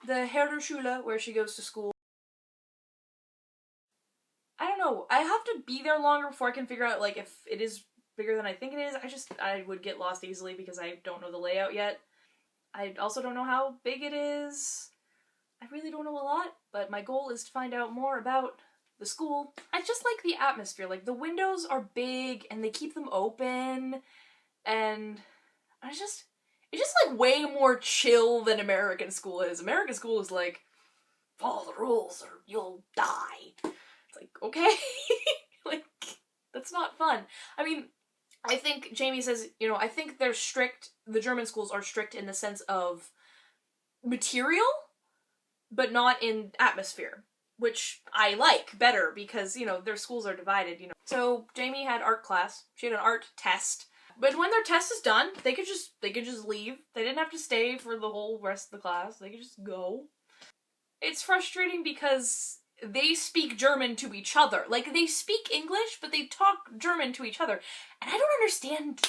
the Herderschule, where she goes to school. I don't know. I have to be there longer before I can figure out, like, if it is bigger than I think it is. I would get lost easily because I don't know the layout yet. I also don't know how big it is. I really don't know a lot, but my goal is to find out more about the school. I just like the atmosphere. Like, the windows are big and they keep them open, and it's just like way more chill than American school is. American school is like, follow the rules or you'll die. It's like, okay. Like, that's not fun. I mean, I think Jamie says, you know, I think they're strict, the German schools are strict in the sense of material, but not in atmosphere, which I like better because, you know, their schools are divided, you know. So Jamie had art class. She had an art test. But when their test is done, they could just leave. They didn't have to stay for the whole rest of the class. They could just go. It's frustrating because they speak German to each other. Like, they speak English, but they talk German to each other. And I don't understand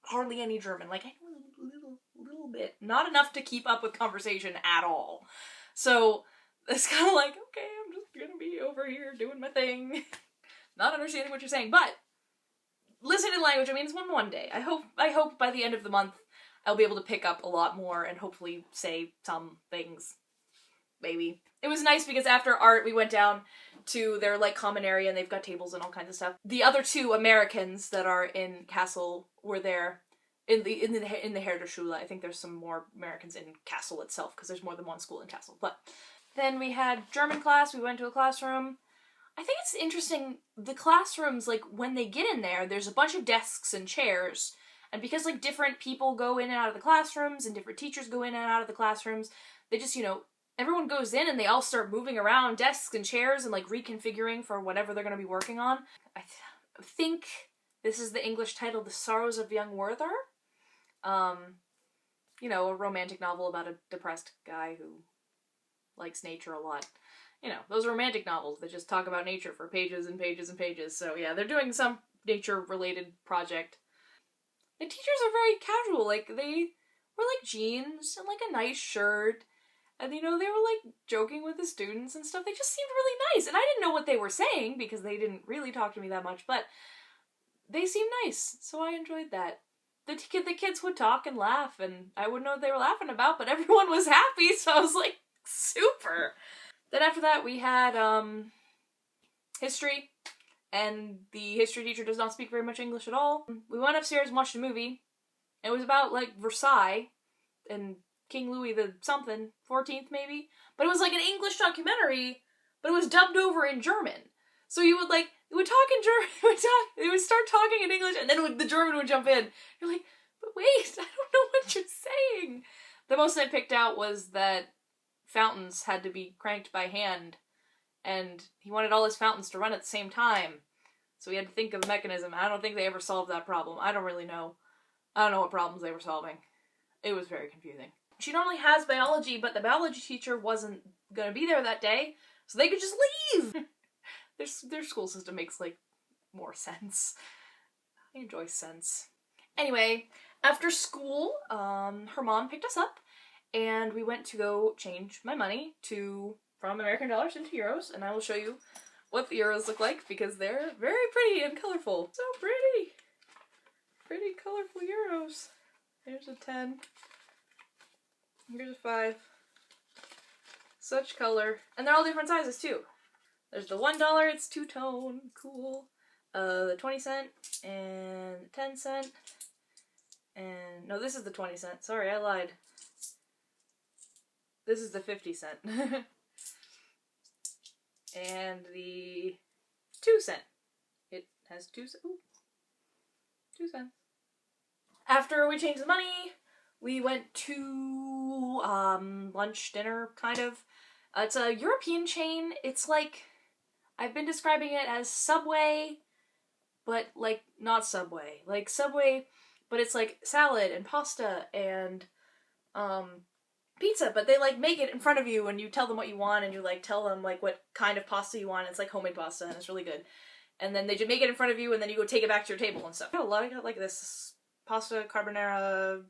hardly any German. Like, I know a little bit. Not enough to keep up with conversation at all. So, it's kind of like, okay, I'm just gonna be over here doing my thing. Not understanding what you're saying, but listening to language, I mean, it's one day. I hope by the end of the month I'll be able to pick up a lot more and hopefully say some things. Maybe. It was nice because after art we went down to their like common area and they've got tables and all kinds of stuff. The other two Americans that are in Kassel were there in the Herderschule. I think there's some more Americans in Kassel itself because there's more than one school in Kassel. But then we had German class. We went to a classroom. I think it's interesting, the classrooms, like, when they get in there, there's a bunch of desks and chairs, and because, like, different people go in and out of the classrooms, and different teachers go in and out of the classrooms, they just, you know, everyone goes in and they all start moving around desks and chairs and, like, reconfiguring for whatever they're going to be working on. I think this is the English title, The Sorrows of Young Werther. You know, a romantic novel about a depressed guy who likes nature a lot. You know, those romantic novels that just talk about nature for pages and pages and pages. So yeah, they're doing some nature-related project. The teachers are very casual. Like, they were like jeans and like a nice shirt. And, you know, they were like joking with the students and stuff. They just seemed really nice. And I didn't know what they were saying because they didn't really talk to me that much, but they seemed nice. So I enjoyed that. The kids would talk and laugh, and I wouldn't know what they were laughing about, but everyone was happy, so I was like, super. Then after that, we had, history, and the history teacher does not speak very much English at all. We went upstairs and watched a movie. It was about, like, Versailles, and King Louis the something, 14th maybe? But it was like an English documentary, but it was dubbed over in German. So you would, like, it would talk in German, it would start talking in English, and then the German would jump in. You're like, but wait, I don't know what you're saying. The most I picked out was that fountains had to be cranked by hand, and he wanted all his fountains to run at the same time. So he had to think of a mechanism. I don't think they ever solved that problem. I don't really know. I don't know what problems they were solving. It was very confusing. She normally has biology, but the biology teacher wasn't gonna be there that day, so they could just leave! Their school system makes, like, more sense. I enjoy sense. Anyway, after school, her mom picked us up, and we went to go change my money from American dollars into euros, and I will show you what the euros look like, because they're very pretty and colorful. So pretty! Pretty colorful euros. Here's a 10. Here's a 5. Such color. And they're all different sizes, too. There's the $1, it's two-tone, cool. The 20 cent, and 10 cent. And, no, this is the 20 cent. Sorry, I lied. This is the 50 cent. And the 2 cent. It has 2 cents. 2 cents. After we changed the money, we went to lunch, dinner, kind of. It's a European chain. It's like, I've been describing it as Subway, but like not Subway. Like Subway, but it's like salad and pasta and pizza, but they like make it in front of you and you tell them what you want and you like tell them like what kind of pasta you want. It's like homemade pasta and it's really good. And then they just make it in front of you and then you go take it back to your table and stuff. I got like this pasta carbonara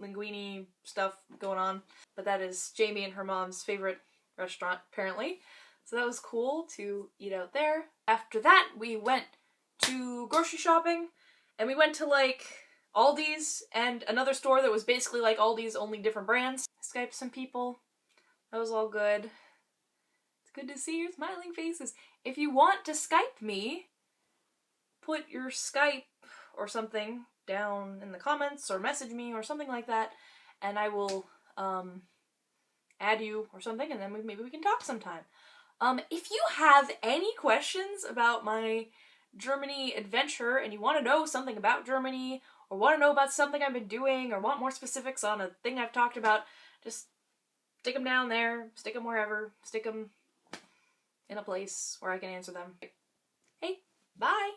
linguine stuff going on. But that is Jamie and her mom's favorite restaurant, apparently. So that was cool to eat out there. After that, we went to grocery shopping, and we went to like Aldi's and another store that was basically like Aldi's, only different brands. Skyped some people. That was all good. It's good to see your smiling faces. If you want to Skype me, put your Skype or something down in the comments or message me or something like that, and I will add you or something, and then maybe we can talk sometime. If you have any questions about my Germany adventure and you want to know something about Germany, or want to know about something I've been doing, or want more specifics on a thing I've talked about, just stick them down there, stick them wherever, stick them in a place where I can answer them. Hey, bye!